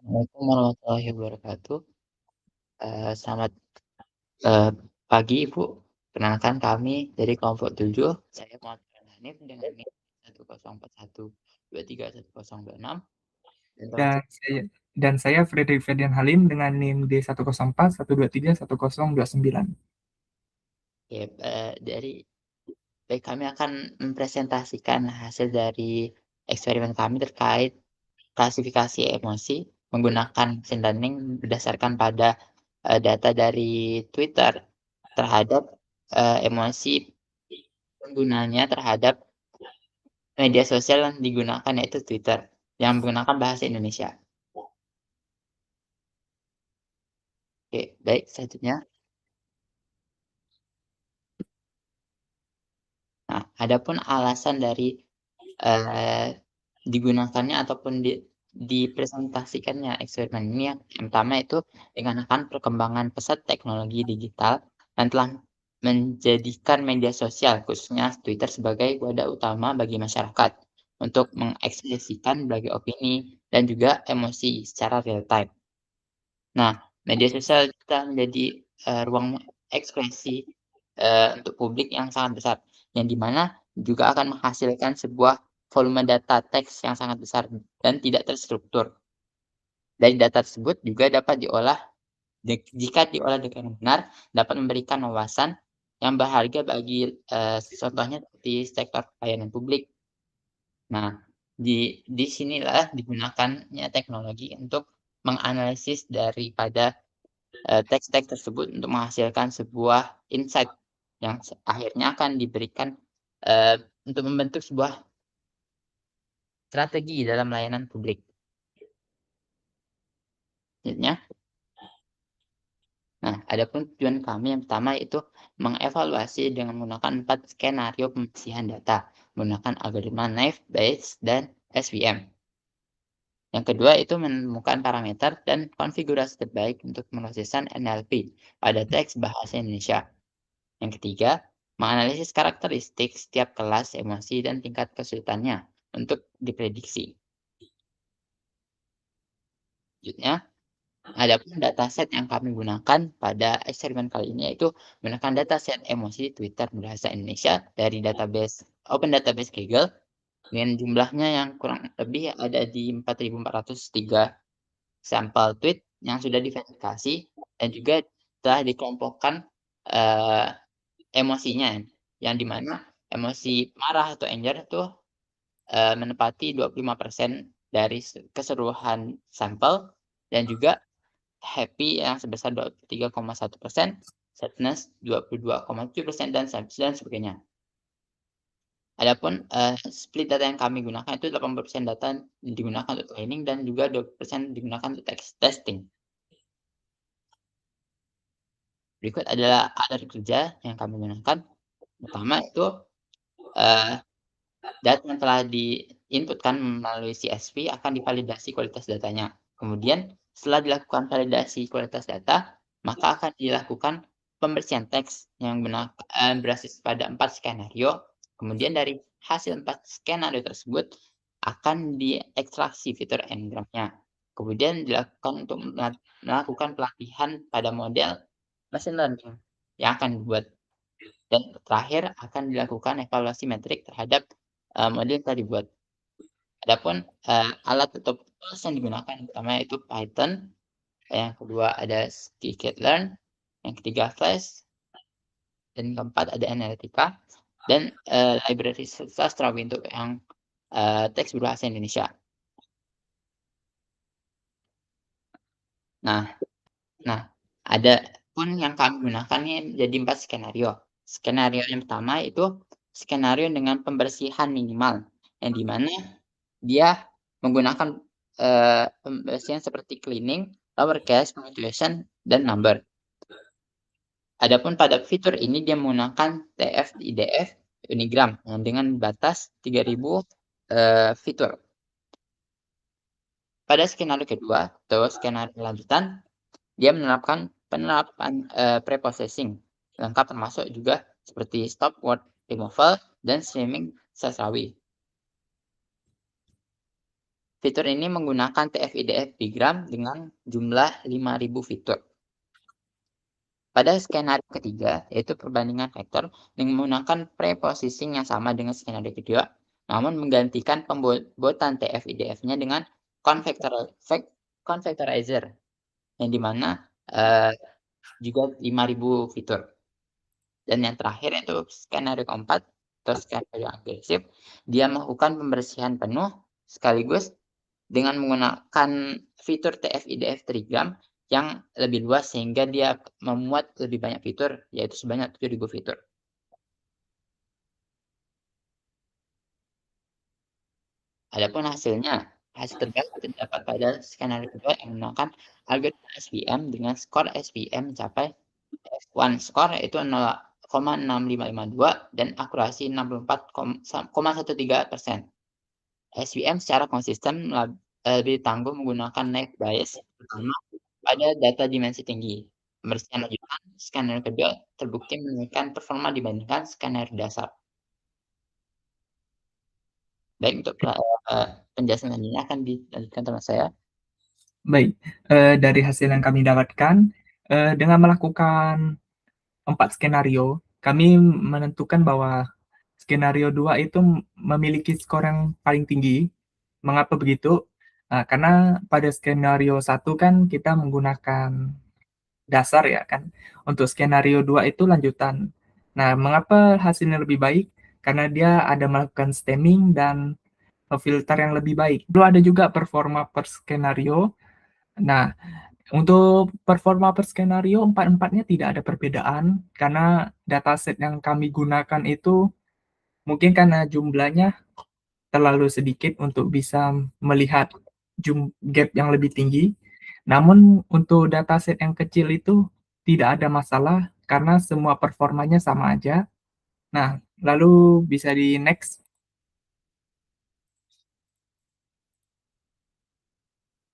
Assalamualaikum warahmatullahi wabarakatuh. Selamat, eee, pagi Ibu. Perkenalkan kami dari kelompok 7. Saya Muhammad Hanif dengan NIM 1041231026 dan teman Dan saya dan saya Fredrik Ferdian Halim dengan NIM D10412310229. ya, dari kami akan mempresentasikan hasil dari eksperimen kami terkait klasifikasi emosi menggunakan machine learning berdasarkan pada, data dari Twitter terhadap, emosi penggunanya terhadap media sosial yang digunakan yaitu Twitter, yang menggunakan bahasa Indonesia. Oke, baik selanjutnya. Nah, adapun alasan dari, eee, digunakannya ataupun dipresentasikannya eksperimen ini yang pertama itu dikarenakan perkembangan pesat teknologi digital yang telah menjadikan media sosial, khususnya Twitter sebagai wadah utama bagi masyarakat untuk mengekspresikan berbagai opini dan juga emosi secara real time. Nah, media sosial telah menjadi, ruang ekspresi, untuk publik yang sangat besar, yang di mana juga akan menghasilkan sebuah volume data teks yang sangat besar dan tidak terstruktur. Dari data tersebut juga dapat diolah jika diolah dengan benar, dapat memberikan wawasan yang berharga bagi, contohnya seperti sektor pelayanan publik. Nah, di sinilah digunakannya teknologi untuk menganalisis daripada teks-teks tersebut untuk menghasilkan sebuah insight yang akhirnya akan diberikan, untuk membentuk sebuah strategi dalam layanan publik. Selanjutnya, nah adapun tujuan kami yang pertama yaitu mengevaluasi dengan menggunakan 4 skenario pembersihan data, menggunakan algoritma Naive Bayes dan SVM. Yang kedua itu menemukan parameter dan konfigurasi terbaik untuk pemrosesan NLP pada teks bahasa Indonesia. Yang ketiga, menganalisis karakteristik setiap kelas emosi dan tingkat kesulitannya untuk diprediksi. Selanjutnya, adapun dataset yang kami gunakan pada eksperimen kali ini yaitu menggunakan dataset emosi Twitter berbahasa Indonesia dari database Open Database Kaggle dengan jumlahnya yang kurang lebih ada di 4.403 sampel tweet yang sudah diverifikasi dan juga telah dikelompokkan, eee, emosinya, yang di mana emosi marah atau anger itu, menempati 25% dari keseluruhan sampel dan juga happy yang sebesar 23,1%, sadness 22,7%, dan sebagainya. Adapun, split data yang kami gunakan itu 80% data digunakan untuk training dan juga 20% digunakan untuk testing. Berikut adalah alat kerja yang kami gunakan. Pertama itu, eee data yang telah di-input-kan melalui CSV akan divalidasi kualitas datanya. Kemudian setelah dilakukan validasi kualitas data, maka akan dilakukan pembersihan teks yang berbasis pada 4 skenario. Kemudian dari hasil 4 skenario tersebut akan diekstraksi fitur N-gram-nya. Kemudian dilakukan untuk melakukan pelatihan pada model machine learning yang akan dibuat. Dan terakhir akan dilakukan evaluasi metrik terhadap, model yang telah dibuat. Adapun, alat atau tools yang digunakan yang pertama yaitu Python, yang kedua ada scikit-learn, yang ketiga Flash, dan yang keempat ada Analytica, dan, library sastra untuk yang, teks berbahasa Indonesia. Nah nah, ada pun yang kami gunakan ini jadi 4 skenario. Skenario yang pertama itu skenario dengan pembersihan minimal, yang di mana dia menggunakan, pembersihan seperti cleaning, lowercase, punctuation, dan number. Adapun pada fitur ini dia menggunakan TF-IDF Unigram dengan batas 3.000, fitur. Pada skenario kedua atau skenario lanjutan, dia menerapkan penerapan, preprocessing lengkap termasuk juga seperti stop word removal dan streaming sastrawi. Fitur ini menggunakan TF-IDF Bigram dengan jumlah 5.000 fitur. Pada skenario ketiga, yaitu perbandingan vektor dengan menggunakan preprocessing yang sama dengan skenario kedua, namun menggantikan pembuatan TF-IDF-nya dengan convectorizer, yang dimana juga 5.000 fitur. Dan yang terakhir yaitu skenario keempat atau skenario agresif, dia melakukan pembersihan penuh sekaligus dengan menggunakan fitur TF-IDF Trigram yang lebih luas sehingga dia memuat lebih banyak fitur, yaitu sebanyak 7.000 fitur. Adapun hasil terbaik terdapat pada skenario kedua yang menggunakan algoritma SVM dengan skor SVM mencapai F1 score yaitu 0,6552 dan akurasi 64,13%. SVM secara konsisten lebih tangguh menggunakan naive Bayes, terutama pada data dimensi tinggi. Pembersihan lanjutan skenario kedua terbukti meningkatkan performa dibandingkan skenario dasar. Baik, untuk penjelasan selanjutnya akan dilanjutkan teman saya. Baik, dari hasil yang kami dapatkan, dengan melakukan 4 skenario, kami menentukan bahwa skenario 2 itu memiliki skor yang paling tinggi. Mengapa begitu? Karena pada skenario 1 kan kita menggunakan dasar ya kan. Untuk skenario 2 itu lanjutan. Nah, mengapa hasilnya lebih baik? Karena dia ada melakukan stemming dan filter yang lebih baik. Lalu ada juga performa per skenario. Nah, untuk performa per skenario, empat-empatnya tidak ada perbedaan, karena dataset yang kami gunakan itu mungkin karena jumlahnya terlalu sedikit untuk bisa melihat gap yang lebih tinggi. Namun untuk dataset yang kecil itu tidak ada masalah, karena semua performanya sama aja. Nah, lalu bisa di next.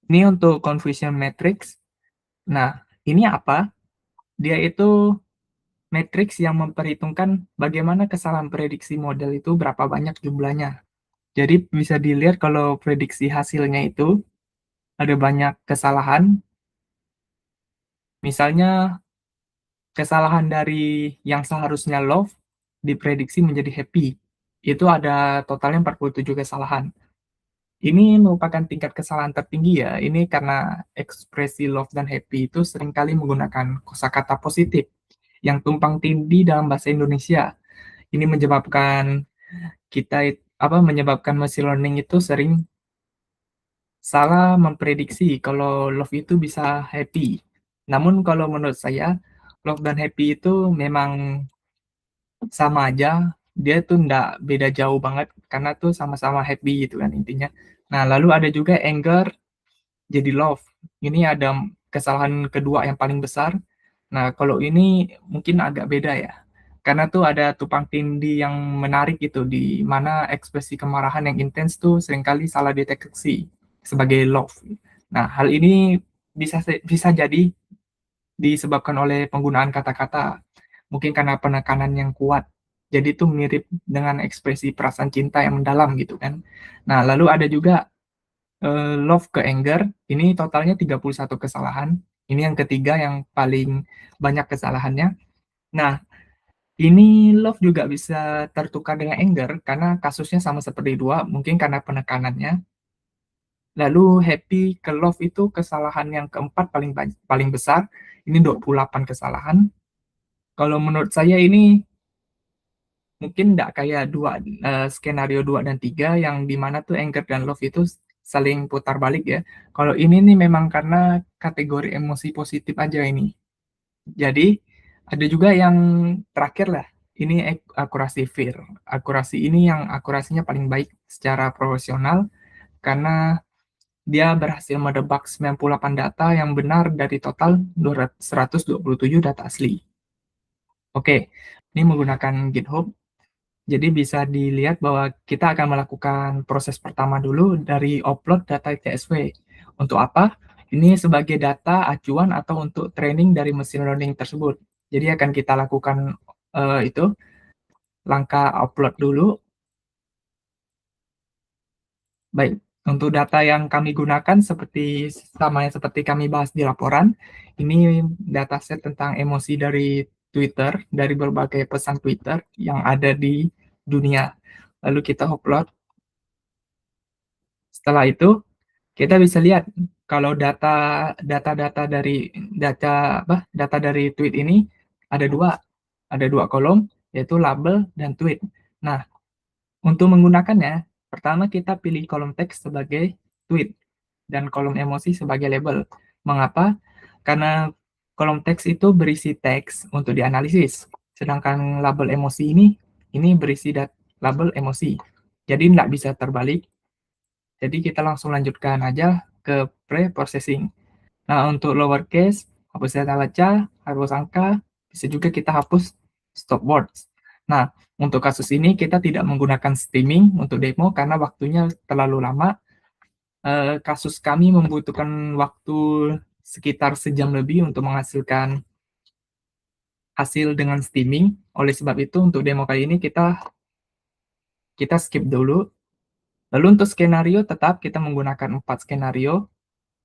Ini untuk confusion matrix. Nah, ini apa? Dia itu matriks yang memperhitungkan bagaimana kesalahan prediksi model itu berapa banyak jumlahnya. Jadi bisa dilihat kalau prediksi hasilnya itu ada banyak kesalahan. Misalnya kesalahan dari yang seharusnya love diprediksi menjadi happy. Itu ada totalnya 47 kesalahan. Ini merupakan tingkat kesalahan tertinggi ya. Ini karena ekspresi love dan happy itu seringkali menggunakan kosakata positif yang tumpang tindih dalam bahasa Indonesia. Ini menyebabkan menyebabkan machine learning itu sering salah memprediksi kalau love itu bisa happy. Namun kalau menurut saya, love dan happy itu memang sama aja, dia tuh nggak beda jauh banget, karena tuh sama-sama happy gitu kan intinya. Nah, lalu ada juga anger jadi love. Ini ada kesalahan kedua yang paling besar. Nah, kalau ini mungkin agak beda ya. Karena tuh ada tumpang tindih yang menarik gitu, di mana ekspresi kemarahan yang intens tuh seringkali salah deteksi sebagai love. Nah, hal ini bisa jadi disebabkan oleh penggunaan kata-kata, mungkin karena penekanan yang kuat. Jadi itu mirip dengan ekspresi perasaan cinta yang mendalam gitu kan. Nah, lalu ada juga love ke anger, ini totalnya 31 kesalahan. Ini yang ketiga yang paling banyak kesalahannya. Nah, ini love juga bisa tertukar dengan anger karena kasusnya sama seperti dua, mungkin karena penekanannya. Lalu happy ke love itu kesalahan yang keempat paling besar, ini 28 kesalahan. Kalau menurut saya ini mungkin nggak kayak skenario 2 dan 3 yang dimana tuh anger dan love itu saling putar balik ya. Kalau ini nih memang karena kategori emosi positif aja ini. Jadi ada juga yang terakhir lah, ini akurasi FIR. Akurasi ini yang akurasinya paling baik secara profesional karena dia berhasil menebak 98 data yang benar dari total 127 data asli. Oke, ini menggunakan GitHub. Jadi bisa dilihat bahwa kita akan melakukan proses pertama dulu dari upload data CSV. Untuk apa? Ini sebagai data acuan atau untuk training dari machine learning tersebut. Jadi akan kita lakukan itu langkah upload dulu. Baik, Untuk data yang kami gunakan seperti kami bahas di laporan, ini dataset tentang emosi dari Twitter, dari berbagai pesan Twitter yang ada di dunia. Lalu kita upload. Setelah itu, kita bisa lihat kalau data dari tweet ini ada dua kolom, yaitu label dan tweet. Nah, untuk menggunakannya, pertama kita pilih kolom teks sebagai tweet dan kolom emosi sebagai label. Mengapa? Karena kolom teks itu berisi teks untuk dianalisis, sedangkan label emosi ini berisi label emosi. Jadi nggak bisa terbalik. Jadi kita langsung lanjutkan aja ke pre-processing. Nah, untuk lowercase, hapus data baca, hapus angka, bisa juga kita hapus stop words. Nah, untuk kasus ini kita tidak menggunakan streaming untuk demo karena waktunya terlalu lama. Kasus kami membutuhkan waktu sekitar sejam lebih untuk menghasilkan hasil dengan streaming. Oleh sebab itu, untuk demo kali ini kita skip dulu. Lalu untuk skenario tetap kita menggunakan 4 skenario.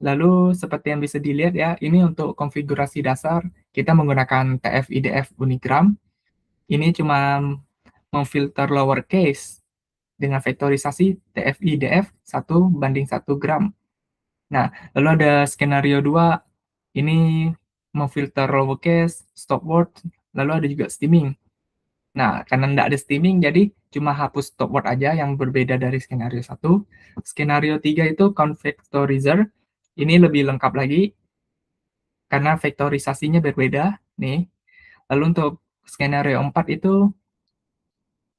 Lalu seperti yang bisa dilihat ya, ini untuk konfigurasi dasar kita menggunakan TF-IDF Unigram. Ini cuma memfilter lowercase dengan vektorisasi TF-IDF 1:1 gram. Nah, lalu ada skenario 2, ini memfilter lowercase, stop word, lalu ada juga steaming. Nah, karena tidak ada steaming, jadi cuma hapus stop word aja yang berbeda dari skenario 1. Skenario 3 itu convectorizer, ini lebih lengkap lagi, karena vektorisasinya berbeda, nih. Lalu untuk skenario 4 itu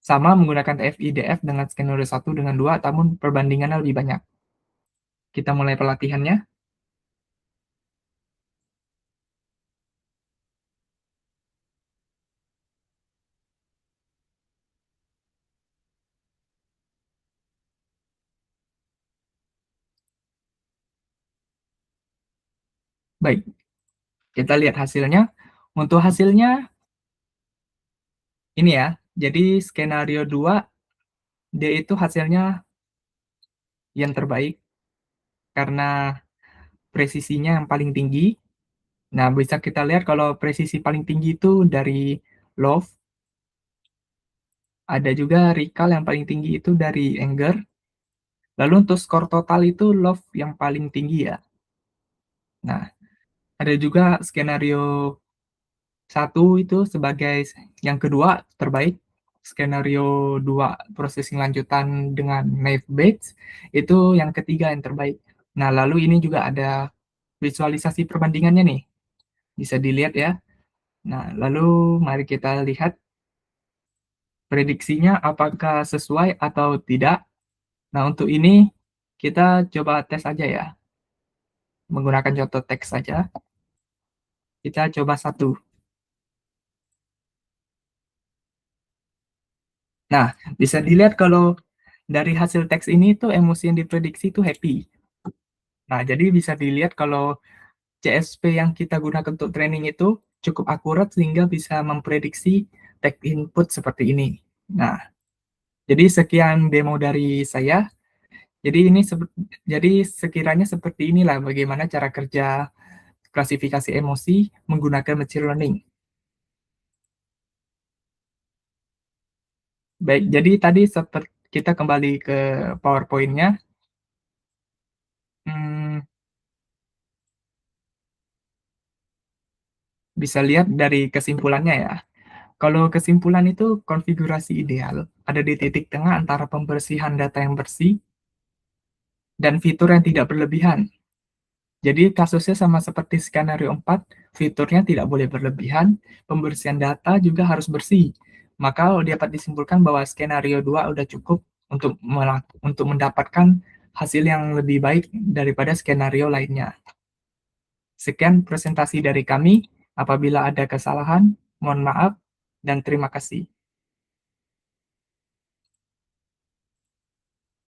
sama menggunakan TF-IDF dengan skenario 1 dengan 2, namun perbandingannya lebih banyak. Kita mulai pelatihannya. Baik, kita lihat hasilnya. Untuk hasilnya, ini ya, jadi skenario 2, D itu hasilnya yang terbaik, karena presisinya yang paling tinggi. Nah, bisa kita lihat kalau presisi paling tinggi itu dari Love, ada juga recall yang paling tinggi itu dari Anger. Lalu untuk skor total itu Love yang paling tinggi ya. Nah, ada juga skenario 1 itu sebagai yang kedua terbaik, skenario 2 processing lanjutan dengan naive Bayes itu yang ketiga yang terbaik. Nah, lalu ini juga ada visualisasi perbandingannya nih, bisa dilihat ya. Nah, lalu mari kita lihat prediksinya apakah sesuai atau tidak. Nah, untuk ini kita coba tes aja ya, menggunakan contoh teks saja. Kita coba 1. Nah, bisa dilihat kalau dari hasil teks ini tuh emosi yang diprediksi itu happy. Nah, jadi bisa dilihat kalau CSP yang kita gunakan untuk training itu cukup akurat sehingga bisa memprediksi teks input seperti ini. Nah, jadi sekian demo dari saya. Jadi sekiranya seperti inilah bagaimana cara kerja klasifikasi emosi menggunakan machine learning. Baik, jadi tadi kita kembali ke PowerPoint-nya. Bisa lihat dari kesimpulannya ya. Kalau kesimpulan itu konfigurasi ideal ada di titik tengah antara pembersihan data yang bersih dan fitur yang tidak berlebihan. Jadi kasusnya sama seperti skenario 4, fiturnya tidak boleh berlebihan, pembersihan data juga harus bersih. Maka dapat disimpulkan bahwa skenario 2 udah cukup untuk mendapatkan hasil yang lebih baik daripada skenario lainnya. Sekian presentasi dari kami. Apabila ada kesalahan, mohon maaf dan terima kasih.